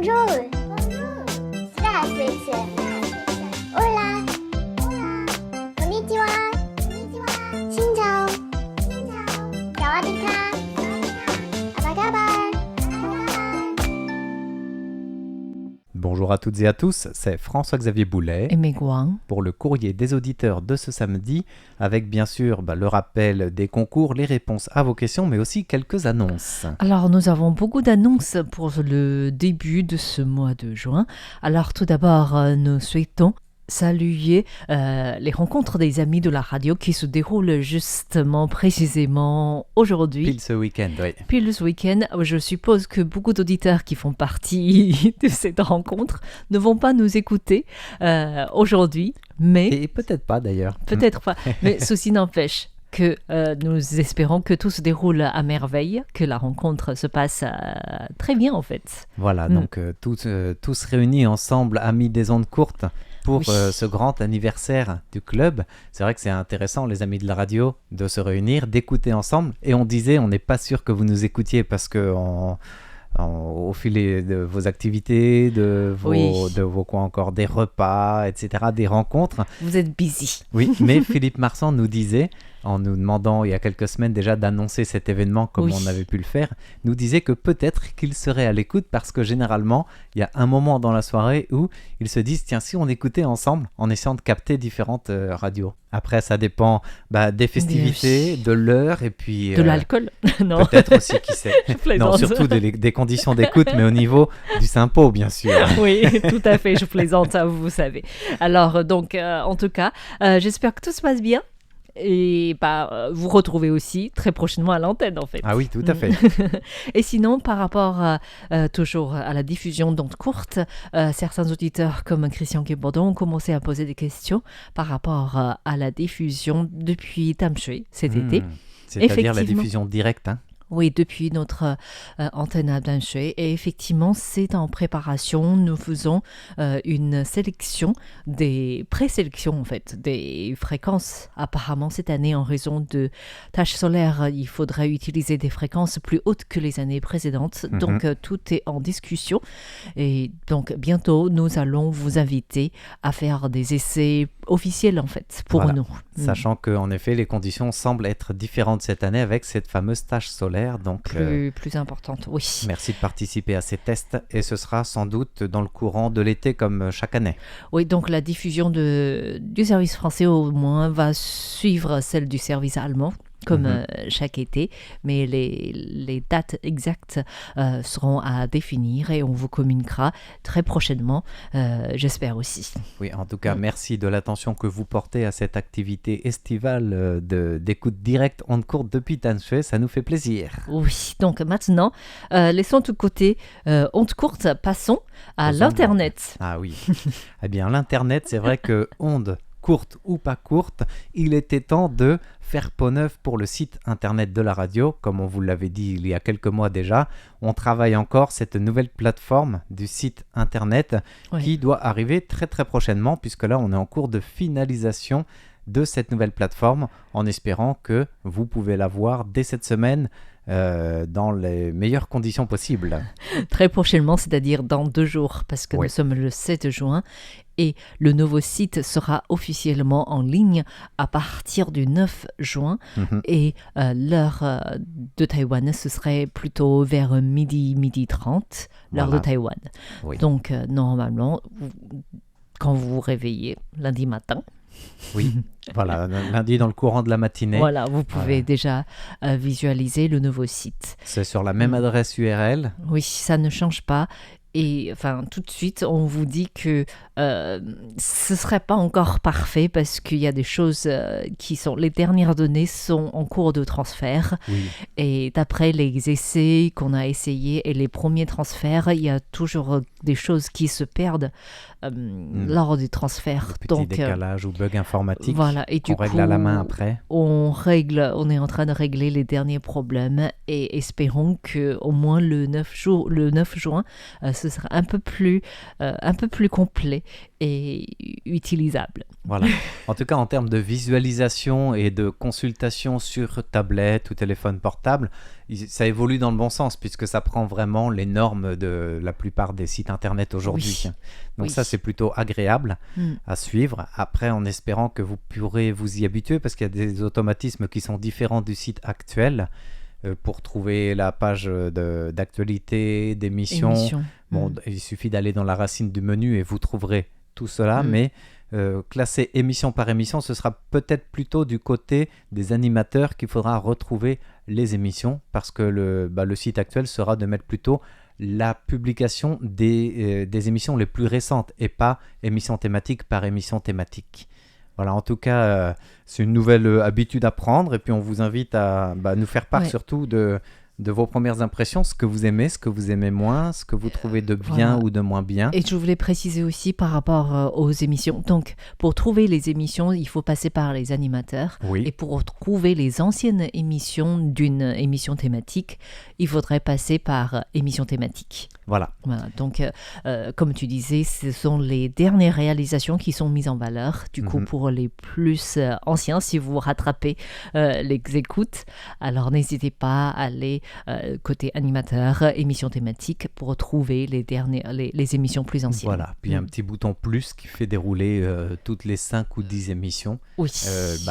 Bonjour. Здравствуйте. Hola. Konnichiwa. Xin chào. Sawadika. Apa kabar? Bonjour à toutes et à tous, c'est François-Xavier Boulet et Megwang pour le courrier des auditeurs de ce samedi, avec bien sûr le rappel des concours, les réponses à vos questions, mais aussi quelques annonces. Alors, nous avons beaucoup d'annonces pour le début de ce mois de juin. Alors, tout d'abord, nous souhaitons saluer les rencontres des amis de la radio qui se déroulent justement, précisément aujourd'hui. Pile ce week-end, oui. Pile ce week-end, je suppose que beaucoup d'auditeurs qui font partie de cette rencontre ne vont pas nous écouter aujourd'hui, mais... Et peut-être pas d'ailleurs. Peut-être pas, mais ceci n'empêche que nous espérons que tout se déroule à merveille, que la rencontre se passe très bien en fait. Voilà, donc tous réunis ensemble, amis des ondes courtes, pour ce grand anniversaire du club. C'est vrai que c'est intéressant, les amis de la radio, de se réunir, d'écouter ensemble. Et on disait, on n'est pas sûr que vous nous écoutiez parce que au fil de vos activités, de vos quoi encore, des repas, etc., des rencontres. Vous êtes busy. Oui, mais Philippe Marsan nous disait, en nous demandant il y a quelques semaines déjà d'annoncer cet événement comme on avait pu le faire, nous disait que peut-être qu'il serait à l'écoute parce que généralement, il y a un moment dans la soirée où ils se disent, tiens, si on écoutait ensemble en essayant de capter différentes radios. Après, ça dépend des festivités, de l'heure et puis... de l'alcool, non. Peut-être aussi, qui sait. Non, surtout des conditions d'écoute, mais au niveau du sympo, bien sûr. Oui, tout à fait, je plaisante, vous savez. Alors, donc, en tout cas, j'espère que tout se passe bien. Et vous retrouvez aussi très prochainement à l'antenne en fait. Ah oui, tout à fait. Et sinon, par rapport toujours à la diffusion d'ondes courtes, certains auditeurs comme Christian Guébordon ont commencé à poser des questions par rapport à la diffusion depuis Tamsui cet été. C'est-à-dire la diffusion directe, hein. Oui, depuis notre antenne à Tamsui. Et effectivement, c'est en préparation. Nous faisons une sélection, des présélections en fait, des fréquences. Apparemment, cette année, en raison de tâches solaires, il faudrait utiliser des fréquences plus hautes que les années précédentes. Donc, tout est en discussion. Et donc, bientôt, nous allons vous inviter à faire des essais officiels en fait, pour nous. Sachant qu'en effet, les conditions semblent être différentes cette année avec cette fameuse tâche solaire. Donc, plus importante, oui. Merci de participer à ces tests et ce sera sans doute dans le courant de l'été comme chaque année. Oui, donc la diffusion du service français au moins va suivre celle du service allemand comme chaque été, mais les dates exactes seront à définir et on vous communiquera très prochainement, j'espère aussi. Oui, en tout cas, merci de l'attention que vous portez à cette activité estivale d'écoute directe ondes courtes depuis Tamsui, ça nous fait plaisir. Oui, donc maintenant, laissons de côté ondes courtes, passons à l'Internet. Ah oui, eh bien l'Internet, c'est vrai que ondes courte ou pas courte, il était temps de faire peau neuve pour le site internet de la radio. Comme on vous l'avait dit il y a quelques mois déjà, on travaille encore cette nouvelle plateforme du site internet qui doit arriver très très prochainement, puisque là on est en cours de finalisation de cette nouvelle plateforme, en espérant que vous pouvez la voir dès cette semaine dans les meilleures conditions possibles. Très prochainement, c'est-à-dire dans 2 jours, parce que nous sommes le 7 juin et le nouveau site sera officiellement en ligne à partir du 9 juin et l'heure de Taïwan, ce serait plutôt vers midi 30, l'heure de Taïwan. Oui. Donc normalement, quand vous vous réveillez lundi matin, oui, voilà, lundi dans le courant de la matinée. Voilà, vous pouvez déjà visualiser le nouveau site. C'est sur la même adresse URL. Oui, ça ne change pas. Et enfin, tout de suite, on vous dit que ce ne serait pas encore parfait parce qu'il y a des choses qui sont... Les dernières données sont en cours de transfert. Oui. Et d'après les essais qu'on a essayés et les premiers transferts, il y a toujours des choses qui se perdent lors du transfert. Petit décalage ou bug informatique. Voilà. Et du coup, règle à la main après. On est en train de régler les derniers problèmes et espérons qu'au moins le 9 juin, ce ce sera un peu plus complet et utilisable. Voilà. En tout cas, en termes de visualisation et de consultation sur tablette ou téléphone portable, ça évolue dans le bon sens puisque ça prend vraiment les normes de la plupart des sites internet aujourd'hui. Oui. Donc Oui. ça, c'est plutôt agréable à suivre. Après, en espérant que vous pourrez vous y habituer parce qu'il y a des automatismes qui sont différents du site actuel. Pour trouver la page d'actualité, d'émissions, Émission. bon, il suffit d'aller dans la racine du menu et vous trouverez tout cela, Mm. mais classer émission par émission, ce sera peut-être plutôt du côté des animateurs qu'il faudra retrouver les émissions, parce que le site actuel sera de mettre plutôt la publication des émissions les plus récentes et pas émission thématique par émission thématique. Voilà, en tout cas, c'est une nouvelle habitude à prendre et puis on vous invite à nous faire part Ouais. surtout de vos premières impressions, ce que vous aimez moins, ce que vous trouvez de bien Voilà. ou de moins bien. Et je voulais préciser aussi par rapport aux émissions. Donc, pour trouver les émissions, il faut passer par les animateurs. Oui, Et pour trouver les anciennes émissions d'une émission thématique, il faudrait passer par émission thématique. voilà. Voilà. Donc, comme tu disais, ce sont les dernières réalisations qui sont mises en valeur. Du coup, Mhm. pour les plus anciens, si vous rattrapez les écoutes, alors n'hésitez pas à aller côté animateur, émission thématique, pour trouver les émissions plus anciennes. Voilà, puis il y a un petit bouton plus qui fait dérouler toutes les 5 ou 10 émissions, Oui.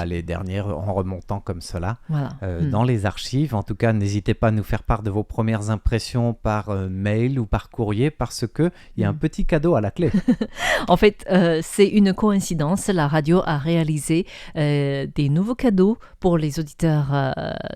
les dernières en remontant comme cela Voilà. dans les archives. En tout cas, n'hésitez pas à nous faire part de vos premières impressions par mail ou par courrier parce qu'il y a un petit cadeau à la clé. En fait, c'est une coïncidence. La radio a réalisé des nouveaux cadeaux pour les auditeurs.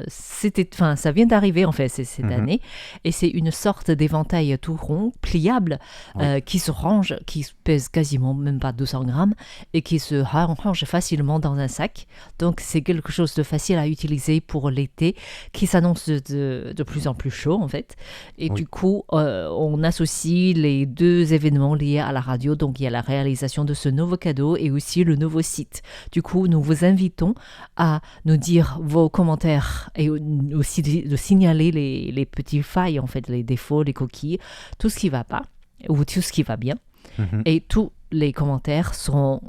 Ça vient d'arriver en fait cette Mhm. année, et c'est une sorte d'éventail tout rond, pliable, Oui. qui se range, qui pèse quasiment même pas 200 grammes et qui se range facilement dans un sac. Donc c'est quelque chose de facile à utiliser pour l'été, qui s'annonce de plus en plus chaud en fait. Et Oui. du coup, on associe les deux événements liés à la radio. Donc il y a la réalisation de ce nouveau cadeau et aussi le nouveau site. Du coup, nous vous invitons à nous dire vos commentaires et aussi de signaler les petits failles, en fait, les défauts, les coquilles, tout ce qui va pas ou tout ce qui va bien. Mhm. Et tous les commentaires seront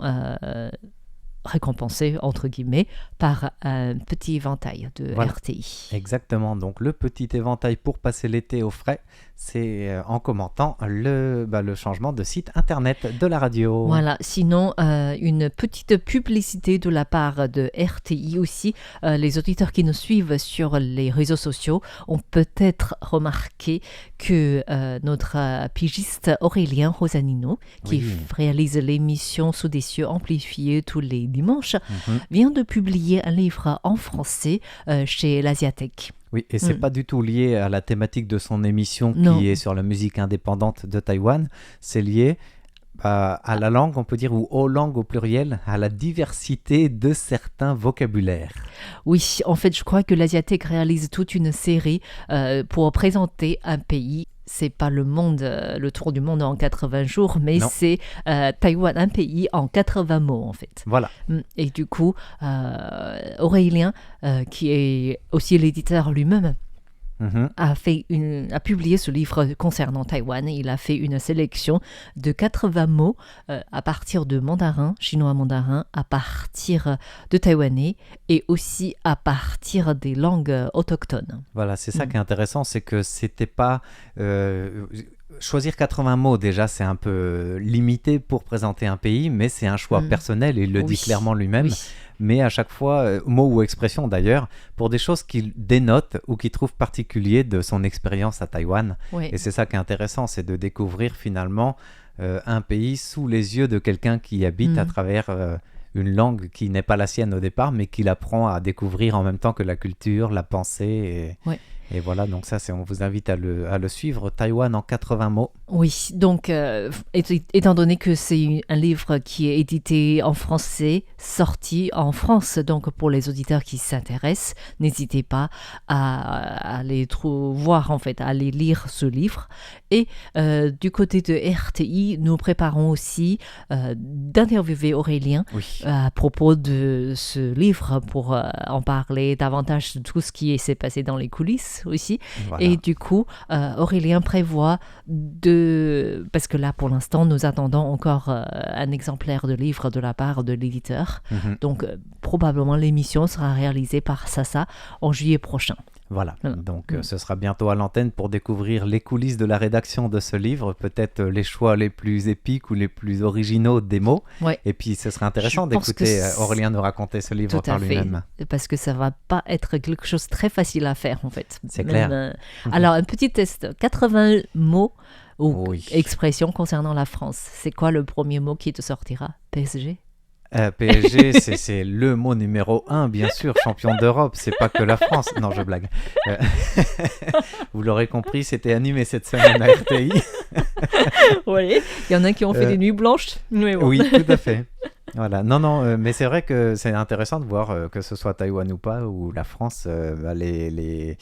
récompensés, entre guillemets, par un petit éventail de Voilà. RTI. Exactement, donc le petit éventail pour passer l'été au frais, c'est en commentant le changement de site internet de la radio. Voilà, sinon, une petite publicité de la part de RTI aussi. Les auditeurs qui nous suivent sur les réseaux sociaux ont peut-être remarqué que notre pigiste Aurélien Rosanino, qui Oui. réalise l'émission Sous des cieux amplifiés tous les dimanches, Mhm. vient de publier un livre en français chez l'Asiatech. Oui, et c'est pas du tout lié à la thématique de son émission Non. qui est sur la musique indépendante de Taïwan. C'est lié à la langue, on peut dire, ou aux langues au pluriel, à la diversité de certains vocabulaires. Oui, en fait, je crois que l'Asiatech réalise toute une série pour présenter un pays. C'est pas le monde, le tour du monde en 80 jours, mais Non. c'est Taïwan, un pays en 80 mots, en fait. Voilà. Et du coup, Aurélien, qui est aussi l'éditeur lui-même, Mhm. a publié ce livre concernant Taïwan. Il a fait une sélection de 80 mots à partir de mandarin, chinois mandarin, à partir de taïwanais et aussi à partir des langues autochtones. Voilà, c'est ça qui est intéressant, c'est que c'était pas... choisir 80 mots, déjà, c'est un peu limité pour présenter un pays, mais c'est un choix personnel, et il le dit Oui. clairement lui-même. Oui. Mais à chaque fois, mot ou expression d'ailleurs, pour des choses qu'il dénote ou qu'il trouve particulier de son expérience à Taïwan. Ouais. Et c'est ça qui est intéressant, c'est de découvrir finalement un pays sous les yeux de quelqu'un qui y habite à travers une langue qui n'est pas la sienne au départ, mais qu'il apprend à découvrir en même temps que la culture, la pensée. Ouais. Et voilà, donc ça, on vous invite à le suivre. Taïwan en 80 mots. Oui, donc étant donné que c'est un livre qui est édité en français, sorti en France, donc pour les auditeurs qui s'intéressent, n'hésitez pas à aller voir, en fait, à aller lire ce livre. Et du côté de RTI, nous préparons aussi d'interviewer Aurélien Oui. à propos de ce livre pour en parler davantage de tout ce qui s'est passé dans les coulisses. Netflix aussi. Voilà. Et du coup, Aurélien prévoit parce que là, pour l'instant, nous attendons encore un exemplaire de livre de la part de l'éditeur. Mhm. Donc, probablement, l'émission sera réalisée par Sasa en juillet prochain. Voilà, Voilà. donc ce sera bientôt à l'antenne pour découvrir les coulisses de la rédaction de ce livre, peut-être les choix les plus épiques ou les plus originaux des mots. Ouais. Et puis ce serait intéressant Je pense que d'écouter c'est- Aurélien nous raconter ce livre Tout par à fait. lui-même. Parce que ça va pas être quelque chose de très facile à faire, en fait. C'est Même, clair. Alors, un petit test. 80 mots ou Oui. expressions concernant la France. C'est quoi le premier mot qui te sortira? PSG? PSG, c'est le mot numéro 1, bien sûr, champion d'Europe, c'est pas que la France. Non, je blague. Euh, Vous l'aurez compris, c'était animé cette semaine à RTI. Oui. Il y en a qui ont fait Euh, des nuits blanches. Mais bon. Oui, tout à fait. Voilà. Non, mais c'est vrai que c'est intéressant de voir que ce soit Taïwan ou pas, ou la France, les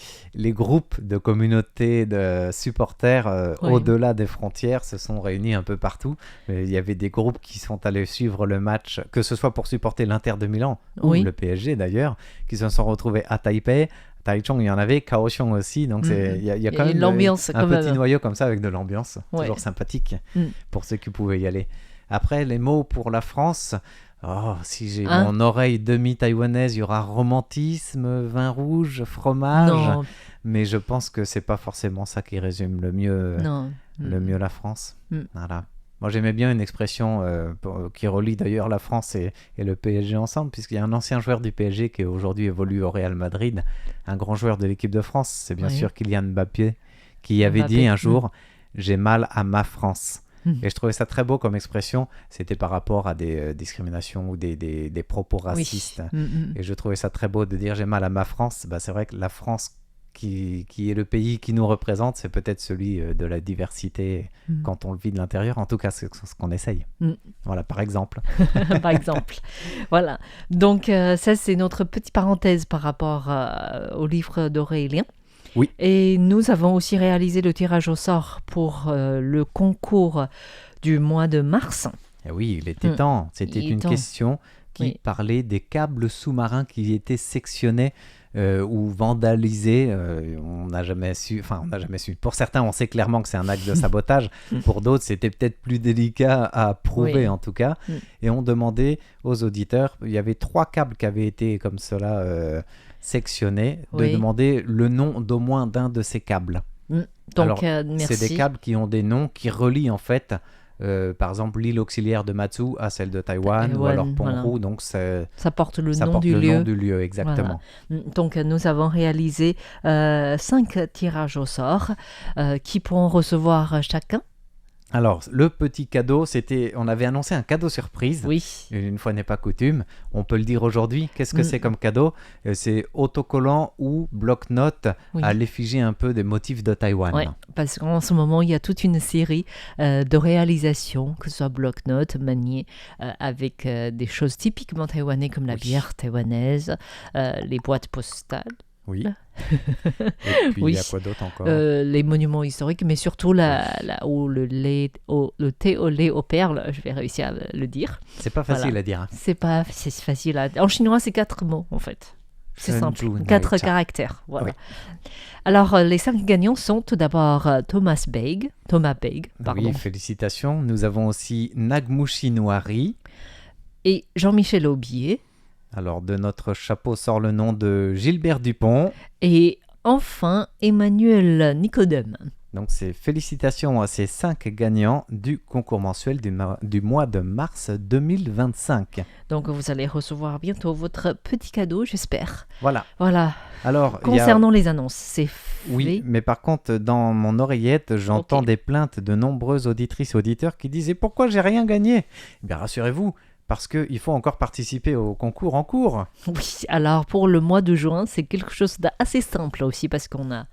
groupes de communautés de supporters Oui. au-delà des frontières se sont réunis un peu partout. Il y avait des groupes qui sont allés suivre le match, que ce soit pour supporter l'Inter de Milan ou Oui. le PSG d'ailleurs, qui se sont retrouvés à Taipei. Taichung, il y en avait, Kaohsiung aussi, donc il y a quand Et même l'ambiance, un quand petit même. noyau comme ça avec de l'ambiance, Ouais. toujours sympathique Mm. pour ceux qui pouvaient y aller. Après, les mots pour la France, si j'ai Hein? mon oreille demi-taïwanaise, il y aura romantisme, vin rouge, fromage, Non, mais je pense que c'est pas forcément ça qui résume le mieux non. la France. Mm. Voilà. Moi, j'aimais bien une expression qui relie d'ailleurs la France et le PSG ensemble, puisqu'il y a un ancien joueur du PSG qui aujourd'hui évolue au Real Madrid, un grand joueur de l'équipe de France, c'est bien Oui. sûr Kylian Mbappé, qui avait Mbappé, dit un jour « J'ai mal à ma France ». Mm. Et je trouvais ça très beau comme expression. C'était par rapport à des discriminations ou des propos racistes. Oui. Et je trouvais ça très beau de dire j'ai mal à ma France. Bah, c'est vrai que la France qui est le pays qui nous représente, c'est peut-être celui de la diversité Mm. quand on le vit de l'intérieur. En tout cas, c'est ce qu'on essaye. Mm. Voilà, par exemple. Par exemple. Voilà. Donc, ça, c'est notre petite parenthèse par rapport au livre d'Aurélien. Oui. Et nous avons aussi réalisé le tirage au sort pour le concours du mois de mars. Et oui, il était temps. C'était Il est une temps. question qui Oui. parlait des câbles sous-marins qui étaient sectionnés ou vandalisés. On n'a jamais su. Pour certains, on sait clairement que c'est un acte de sabotage. Pour d'autres, c'était peut-être plus délicat à prouver, Oui. en tout cas. Mm. Et on demandait aux auditeurs, il y avait 3 câbles qui avaient été comme cela sectionnés, de Oui. demander le nom d'au moins d'un de ces câbles. Donc, Alors, merci. C'est des câbles qui ont des noms qui relient en fait, par exemple, l'île auxiliaire de Matsu à celle de Taïwan, ou Taïwan, alors voilà. Penghu, donc ça Ça porte le nom porte du le lieu. nom du lieu, exactement. Donc, nous avons réalisé 5 tirages au sort qui pourront recevoir chacun. Alors, le petit cadeau, on avait annoncé un cadeau surprise. Oui. Une fois n'est pas coutume, on peut le dire aujourd'hui. Qu'est-ce que c'est comme cadeau? C'est autocollant ou bloc-notes Oui. à l'effigie un peu des motifs de Taïwan. Ouais, parce qu'en ce moment, il y a toute une série de réalisations, que ce soit bloc-notes, maniées avec des choses typiquement taïwanaises comme la Oui. bière taïwanaise, les boîtes postales, Oui. Et puis, Oui. il y a quoi d'autre encore? les monuments historiques, mais surtout le thé au lait aux perles, je vais réussir à le dire. C'est pas facile voilà. à dire. Hein. C'est facile à... En chinois, c'est 4 mots, en fait. C'est simple, Senju 4 Naicha. caractères. Voilà. Oui. Alors, les 5 gagnants sont tout d'abord Thomas Beg, pardon, Oui, félicitations. Nous avons aussi Nagmushi Noiri. et Jean-Michel Aubier. Alors, de notre chapeau sort le nom de Gilbert Dupont. Et enfin, Emmanuel Nicodème. Donc, c'est félicitations à ces 5 gagnants du concours mensuel du mois de mars 2025. Donc, vous allez recevoir bientôt votre petit cadeau, j'espère. Voilà. Voilà. Alors, il y a... Concernant les annonces, c'est Oui, mais par contre, dans mon oreillette, j'entends Ok. des plaintes de nombreuses auditrices et auditeurs qui disaient « Pourquoi j'ai rien gagné ?» Eh bien, rassurez-vous, parce qu'il faut encore participer au concours en cours. Oui, alors pour le mois de juin, c'est quelque chose d'assez simple aussi parce qu'on a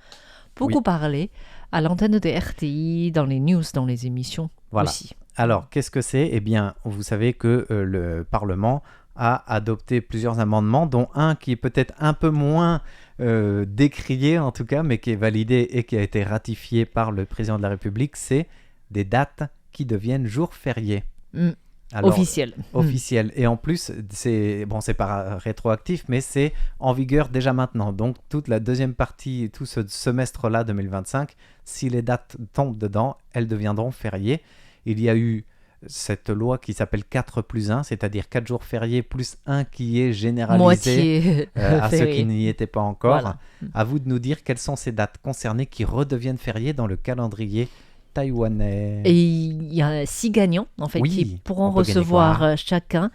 beaucoup parlé à l'antenne de RTI, dans les news, dans les émissions Voilà. aussi. Alors, qu'est-ce que c'est? Eh bien, vous savez que le Parlement a adopté plusieurs amendements, dont un qui est peut-être un peu moins décrié en tout cas, mais qui est validé et qui a été ratifié par le président de la République, c'est des dates qui deviennent jours fériés. Mm. Alors, Officiel. officiel. Et en plus, c'est pas rétroactif, mais c'est en vigueur déjà maintenant. Donc, toute la deuxième partie, tout ce semestre-là 2025, si les dates tombent dedans, elles deviendront fériées. Il y a eu cette loi qui s'appelle 4+1, c'est-à-dire 4 jours fériés plus 1 qui est généralisé Moitié à ceux qui férié. n'y étaient pas encore. Voilà. À vous de nous dire quelles sont ces dates concernées qui redeviennent fériées dans le calendrier taïwanais. Et il y a 6 gagnants, en fait, Oui, qui pourront on peut gagner recevoir quoi chacun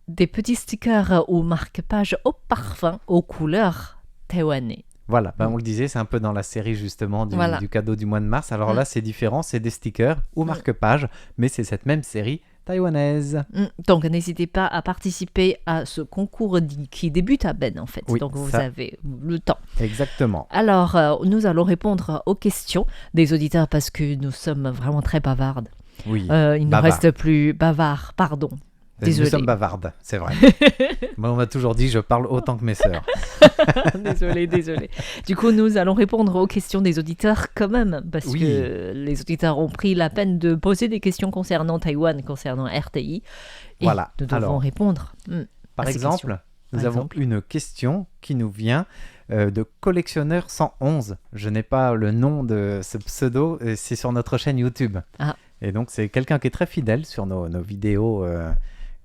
des petits stickers ou marque-pages au parfum, aux couleurs taïwanais. Voilà, on le disait, c'est un peu dans la série justement Voilà. du cadeau du mois de mars. Alors Mm. là, c'est différent, c'est des stickers ou marque-pages, mais c'est cette même série taïwanaise. Donc, n'hésitez pas à participer à ce concours qui débute à Ben, en fait. Oui, Donc, vous ça. avez le temps. Exactement. Alors, nous allons répondre aux questions des auditeurs parce que nous sommes vraiment très bavardes. Oui, Il ne bavard. reste plus bavard, pardon. Nous Désolée. sommes bavardes, c'est vrai. Moi, on m'a toujours dit, je parle autant que mes sœurs. Désolé. Du coup, nous allons répondre aux questions des auditeurs quand même, parce Oui. que les auditeurs ont pris la peine de poser des questions concernant Taïwan, concernant RTI. Et Voilà. nous devons Alors, répondre. Par à ces exemple, questions. nous Par avons exemple. une question qui nous vient de Collectionneur 111. Je n'ai pas le nom de ce pseudo, et c'est sur notre chaîne YouTube. Ah. Et donc, c'est quelqu'un qui est très fidèle sur nos vidéos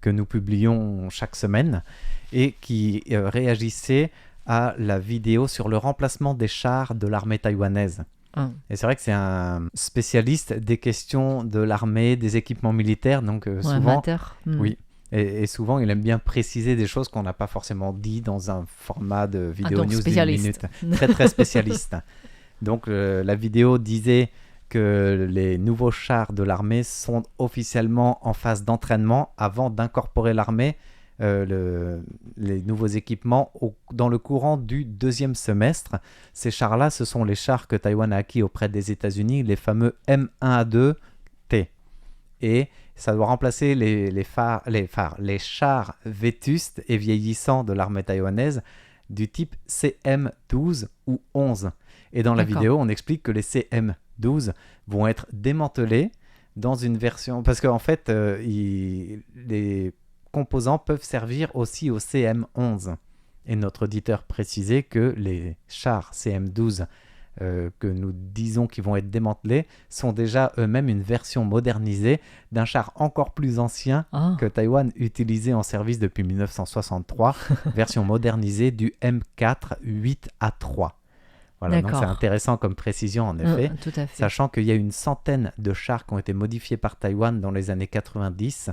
que nous publions chaque semaine et qui réagissait à la vidéo sur le remplacement des chars de l'armée taïwanaise. Ah. Et c'est vrai que c'est un spécialiste des questions de l'armée, des équipements militaires, donc Ouais, souvent... amateur. Oui. Et souvent, il aime bien préciser des choses qu'on n'a pas forcément dit dans un format de vidéo donc news d'une spécialiste. minute. Très, très spécialiste. Donc, la vidéo disait que les nouveaux chars de l'armée sont officiellement en phase d'entraînement avant d'incorporer l'armée, les nouveaux équipements, dans le courant du deuxième semestre. Ces chars-là, ce sont les chars que Taïwan a acquis auprès des États-Unis, les fameux M1A2T. Et ça doit remplacer les chars vétustes et vieillissants de l'armée taïwanaise du type CM12 ou 11. Et dans la D'accord. vidéo, on explique que les CM12 vont être démantelés dans une version... Parce qu'en fait, les composants peuvent servir aussi au CM11. Et notre auditeur précisait que les chars CM12 que nous disons qu'ils vont être démantelés sont déjà eux-mêmes une version modernisée d'un char encore plus ancien Ah. que Taïwan utilisait en service depuis 1963, version modernisée du M4 8A3. Voilà, donc D'accord. c'est intéressant comme précision en effet, Tout à fait. sachant qu'il y a une centaine de chars qui ont été modifiés par Taïwan dans les années 90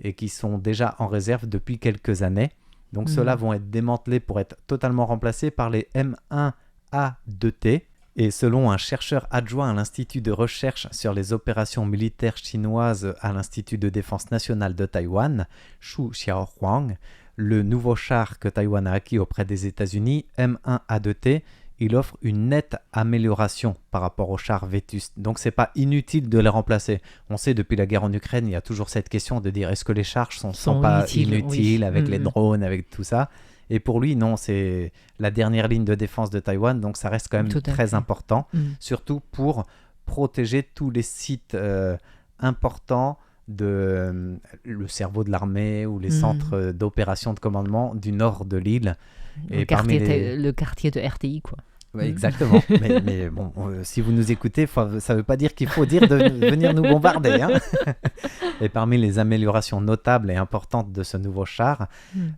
et qui sont déjà en réserve depuis quelques années. Donc ceux-là vont être démantelés pour être totalement remplacés par les M1A2T. Et selon un chercheur adjoint à l'Institut de recherche sur les opérations militaires chinoises à l'Institut de défense nationale de Taïwan, Xu Xiaohuang, le nouveau char que Taïwan a acquis auprès des États-Unis, M1A2T, il offre une nette amélioration par rapport aux chars vétustes. Donc c'est pas inutile de les remplacer. On sait depuis la guerre en Ukraine, il y a toujours cette question de dire est-ce que les chars sont pas inutiles oui. avec les drones, avec tout ça. Et pour lui, non, c'est la dernière ligne de défense de Taïwan, donc ça reste quand même Tout à très fait. important, surtout pour protéger tous les sites importants de le cerveau de l'armée ou les centres d'opération de commandement du nord de l'île. Le quartier de RTI, quoi. Ouais, exactement. mais bon, si vous nous écoutez, ça ne veut pas dire qu'il faut dire de venir nous bombarder. Hein. Et parmi les améliorations notables et importantes de ce nouveau char,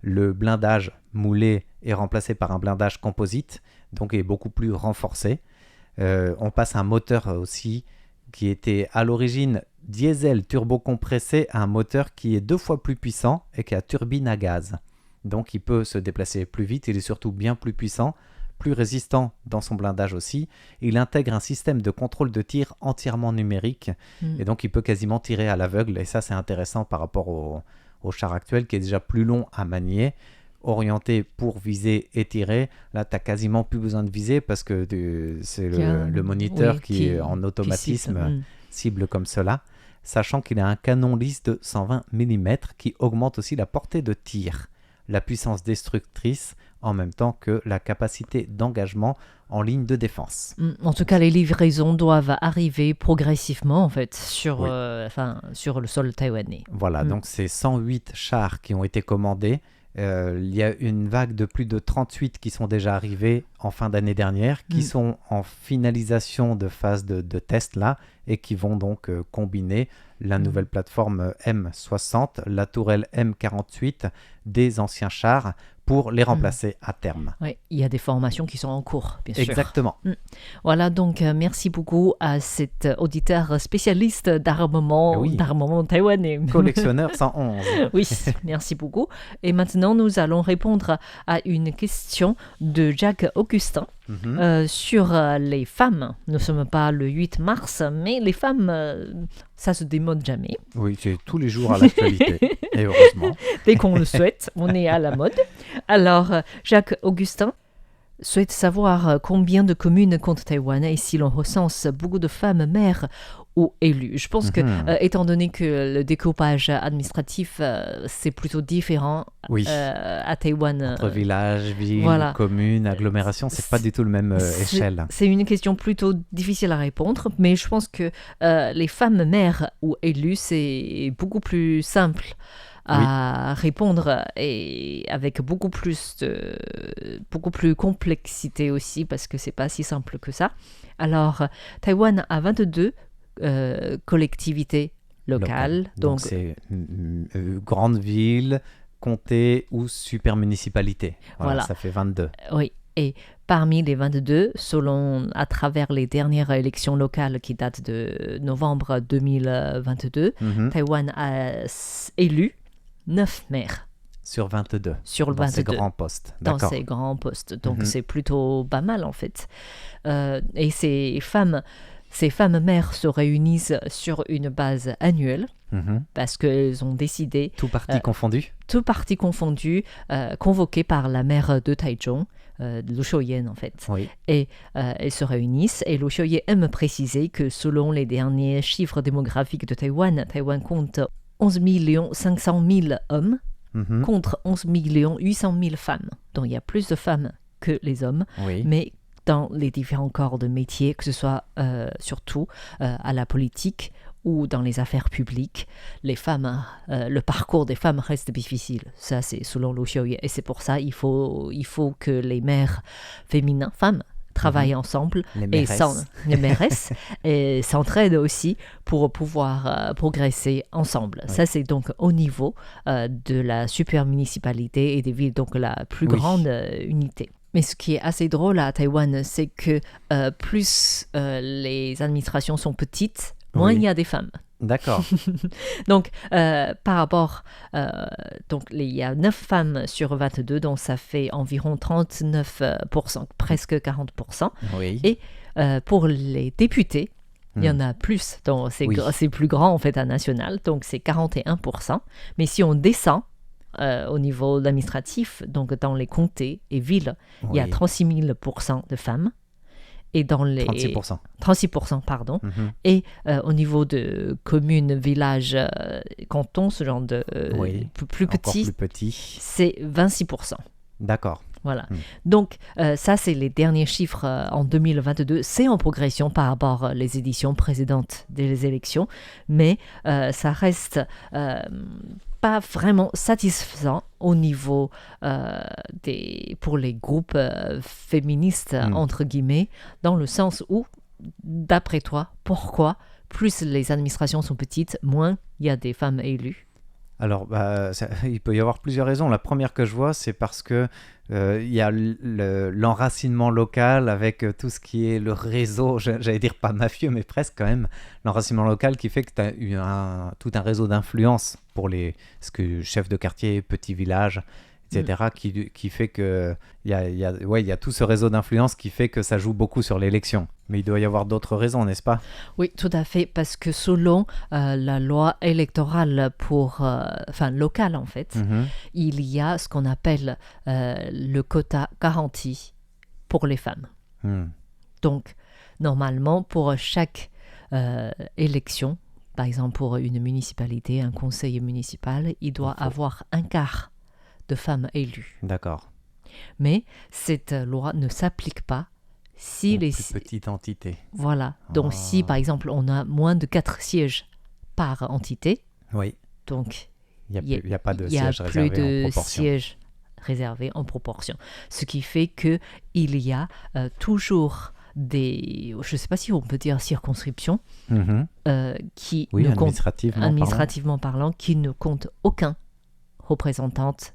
le blindage moulé est remplacé par un blindage composite, donc est beaucoup plus renforcé. On passe un moteur aussi qui était à l'origine diesel turbo-compressé à un moteur qui est 2 fois plus puissant et qui a turbine à gaz. Donc il peut se déplacer plus vite, il est surtout bien plus puissant, plus résistant dans son blindage aussi. Il intègre un système de contrôle de tir entièrement numérique et donc il peut quasiment tirer à l'aveugle. Et ça c'est intéressant par rapport au char actuel qui est déjà plus long à manier, orienté pour viser et tirer. Là tu n'as quasiment plus besoin de viser parce que c'est le moniteur qui est en automatisme cible comme cela, sachant qu'il a un canon lisse de 120 mm qui augmente aussi la portée de tir. La puissance destructrice en même temps que la capacité d'engagement en ligne de défense. En tout cas, les livraisons doivent arriver progressivement, en fait, sur, Oui. sur le sol taïwanais. Voilà, donc c'est 108 chars qui ont été commandés. Il y a une vague de plus de 38 qui sont déjà arrivés en fin d'année dernière, qui sont en finalisation de phase de test là, et qui vont donc combiner la nouvelle plateforme M60, la tourelle M48 des anciens chars pour les remplacer à terme. Oui, il y a des formations qui sont en cours, bien sûr. Exactement. Voilà, donc merci beaucoup à cet auditeur spécialiste d'armement, Oui. d'armement taïwanais. Collectionneur 111. Oui, merci beaucoup. Et maintenant, nous allons répondre à une question de Jacques Augustin sur les femmes. Nous ne sommes pas le 8 mars, mais les femmes, ça se démode jamais. Oui, c'est tous les jours à l'actualité, et heureusement. Dès qu'on le souhaite, on est à la mode. Alors, Jacques Augustin souhaite savoir combien de communes compte Taïwan et si l'on recense beaucoup de femmes maires ou élues. Je pense que, étant donné que le découpage administratif, c'est plutôt différent Oui. à Taïwan. Entre villages, villes, voilà. communes, agglomérations, c'est pas du tout le même échelle. C'est une question plutôt difficile à répondre, mais je pense que les femmes maires ou élues, c'est beaucoup plus simple à répondre et avec beaucoup plus complexité aussi parce que c'est pas si simple que ça. Alors, Taïwan a 22 collectivités locales. Donc c'est grande ville, comté ou super municipalité. Voilà, ça fait 22. Oui, et parmi les 22, selon à travers les dernières élections locales qui datent de novembre 2022, Taïwan a élu 9 maires. Sur 22. Sur le dans 22. Ces grands postes. Dans D'accord. ces grands postes. Donc c'est plutôt pas mal en fait. Et ces femmes maires se réunissent sur une base annuelle parce qu'elles ont décidé... Tout parti confondu. Tout parti confondu, convoquées par la maire de Taichung, Lu Xiuyan en fait. Oui. Et elles se réunissent et Lu Xiuyan aime préciser que selon les derniers chiffres démographiques de Taïwan, Taïwan compte 11 500 000 hommes contre 11 800 000 femmes. Donc il y a plus de femmes que les hommes, mais dans les différents corps de métier, que ce soit surtout à la politique ou dans les affaires publiques, les femmes, le parcours des femmes reste difficile. Ça, c'est selon Lu Xiuyan. Et c'est pour ça il faut que les maires féminins, femmes, travaillent ensemble les mairesses et s'entraident aussi pour pouvoir progresser ensemble. Ça, c'est donc au niveau de la super municipalité et des villes, donc la plus grande unité. Mais ce qui est assez drôle à Taïwan, c'est que plus les administrations sont petites, moins il y a des femmes. D'accord. Donc, par rapport... donc, il y a 9 femmes sur 22, donc ça fait environ 39%, presque 40%. Oui. Et pour les députés, il y en a plus. Donc, c'est plus grand, en fait, à national. Donc, c'est 41%. Mais si on descend au niveau administratif, donc dans les comtés et villes, il y a 36 000% de femmes. Et dans les 36%, pardon. Et au niveau de communes, villages, cantons, ce genre de plus petit, c'est 26%. D'accord. Voilà. Donc, ça, c'est les derniers chiffres en 2022. C'est en progression par rapport aux éditions précédentes des élections, mais ça reste pas vraiment satisfaisant au niveau pour les groupes féministes, entre guillemets, dans le sens où, d'après toi, pourquoi plus les administrations sont petites, moins il y a des femmes élues? Alors, il peut y avoir plusieurs raisons. La première que je vois, c'est parce que il y a l'enracinement local avec tout ce qui est le réseau, j'allais dire pas mafieux, mais presque quand même, l'enracinement local qui fait que tu as eu tout un réseau d'influence pour les chefs de quartier, petits villages, etc., qui fait que il y a tout ce réseau d'influence qui fait que ça joue beaucoup sur l'élection. Mais il doit y avoir d'autres raisons, n'est-ce pas? Oui, tout à fait, parce que selon la loi électorale locale en fait, il y a ce qu'on appelle le quota garanti pour les femmes. Donc, normalement, pour chaque élection, par exemple pour une municipalité, un conseil municipal, il doit avoir un quart de femmes élues. D'accord. Mais cette loi ne s'applique pas si Aux les... plus petites entités. Voilà. Donc, si par exemple, on a moins de 4 sièges par entité, Oui, donc il n'y a pas de il y a siège plus réservé en de proportion. sièges réservés en proportion. Ce qui fait qu'il y a toujours des, je ne sais pas si on peut dire circonscriptions, Mhm. qui Oui, ne comptent, administrativement parlant, qui ne comptent aucune représentante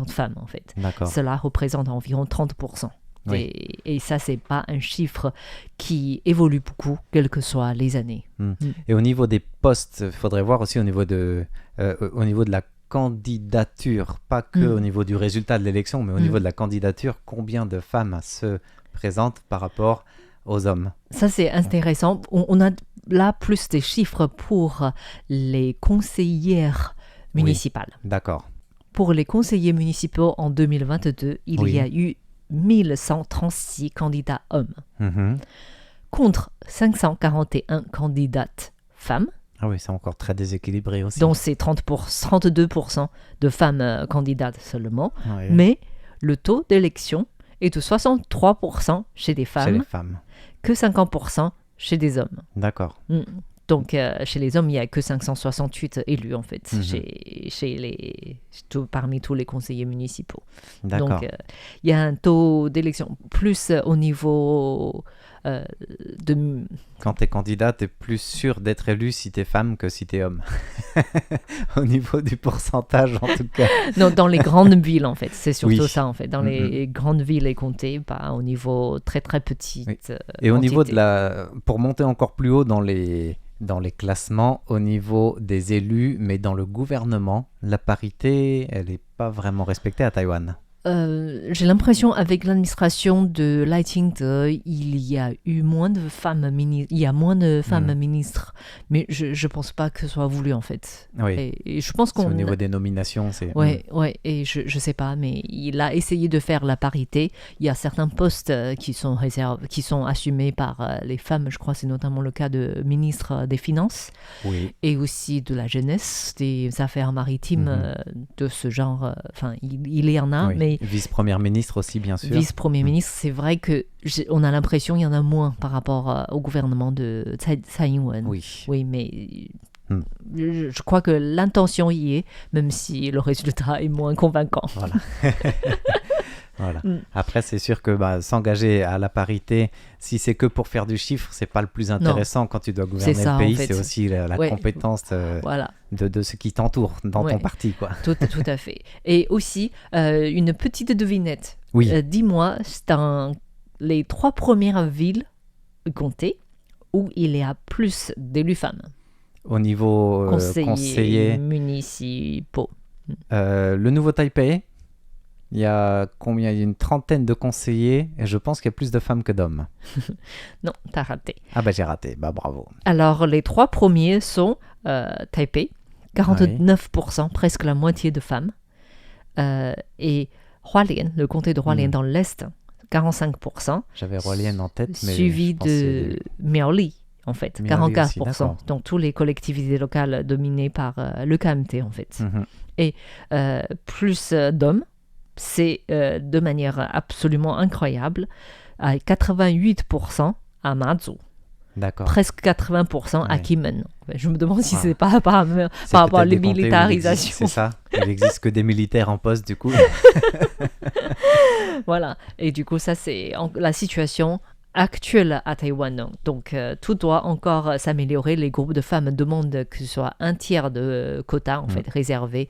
femme en fait. D'accord. Cela représente environ 30%. Oui. Et ça, c'est pas un chiffre qui évolue beaucoup, quelles que soient les années. Et au niveau des postes, il faudrait voir aussi au niveau de la candidature, pas que au niveau du résultat de l'élection, mais au niveau de la candidature, combien de femmes se présentent par rapport aux hommes? Ça, c'est intéressant. On a là plus des chiffres pour les conseillères municipales. D'accord. Pour les conseillers municipaux en 2022, il y a eu 1136 candidats hommes Mhm. contre 541 candidates femmes. Ah oui, c'est encore très déséquilibré aussi. Donc c'est 32% de femmes candidates seulement. Oui. Mais le taux d'élection est de 63% chez des Chez femmes, les femmes. que 50% chez des hommes. D'accord. Donc chez les hommes, il n'y a que 568 élus en fait, parmi tous les conseillers municipaux. D'accord. Donc il y a un taux d'élection plus au niveau de... Quand tu es candidat, tu es plus sûr d'être élu si tu es femme que si tu es homme. Au niveau du pourcentage, en tout cas. Non, dans les grandes villes, en fait. C'est surtout Oui. ça, en fait. Dans les grandes villes et comtés, pas au niveau très, très petit. Oui. Et au niveau de pour monter encore plus haut dans les classements, au niveau des élus, mais dans le gouvernement, la parité, elle n'est pas vraiment respectée à Taïwan. J'ai l'impression avec l'administration de Lai Ching-te, il y a eu moins de femmes ministres, mais je pense pas que ce soit voulu en fait. Oui. Et je pense C'est qu'on au niveau des nominations, c'est. Ouais, et je sais pas, mais il a essayé de faire la parité. Il y a certains postes qui sont assumés par les femmes. Je crois que c'est notamment le cas de ministre des Finances Oui. et aussi de la jeunesse, des affaires maritimes de ce genre. Enfin, il y en a, Oui. mais vice-première ministre aussi, bien sûr. vice-premier ministre, c'est vrai que on a l'impression qu'il y en a moins par rapport au gouvernement de Tsai Ing-wen. Oui. Oui, mais je crois que l'intention y est, même si le résultat est moins convaincant. Voilà. Voilà. Après, c'est sûr que s'engager à la parité, si c'est que pour faire du chiffre, c'est pas le plus intéressant quand tu dois gouverner ça, le pays. en fait. C'est aussi la compétence voilà. de ce qui t'entoure dans ton parti, quoi. Tout à fait. Et aussi, une petite devinette. Oui. Dis-moi, c'est dans les 3 premières villes comtés où il y a plus d'élus femmes. Au niveau conseiller municipaux. le nouveau Taipei, il y a combien? Il y a une 30aine de conseillers et je pense qu'il y a plus de femmes que d'hommes. Non, t'as raté. Ah j'ai raté, bravo. Alors, les 3 premiers sont Taipei, 49%, presque la moitié de femmes. Et Hualien, le comté de Hualien dans l'Est, 45%. J'avais Hualien en tête, mais suivi de Miaoli, en fait, Miaoli 44%. aussi, donc, toutes les collectivités locales dominées par le KMT, en fait. Et plus d'hommes, c'est de manière absolument incroyable, à 88% à Mazu. D'accord. Presque 80% à Kinmen. Je me demande si c'est pas par C'est rapport à peut-être les des comtés où militarisations. C'est ça. Il n'existe que des militaires en poste, du coup. Voilà. Et du coup, ça, c'est la situation actuelle à Taïwan. Donc, tout doit encore s'améliorer. Les groupes de femmes demandent que ce soit un tiers de quota, en fait, réservé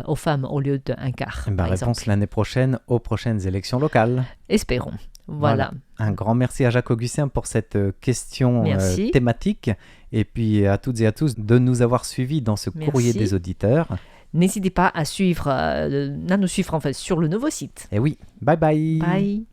aux femmes au lieu d'un quart. par Réponse exemple. l'année prochaine aux prochaines élections locales. Espérons. Voilà. Un grand merci à Jacques Augustin pour cette question thématique. Et puis à toutes et à tous de nous avoir suivis dans ce courrier des auditeurs. N'hésitez pas à nous suivre en fait, sur le nouveau site. Et oui, bye bye. Bye.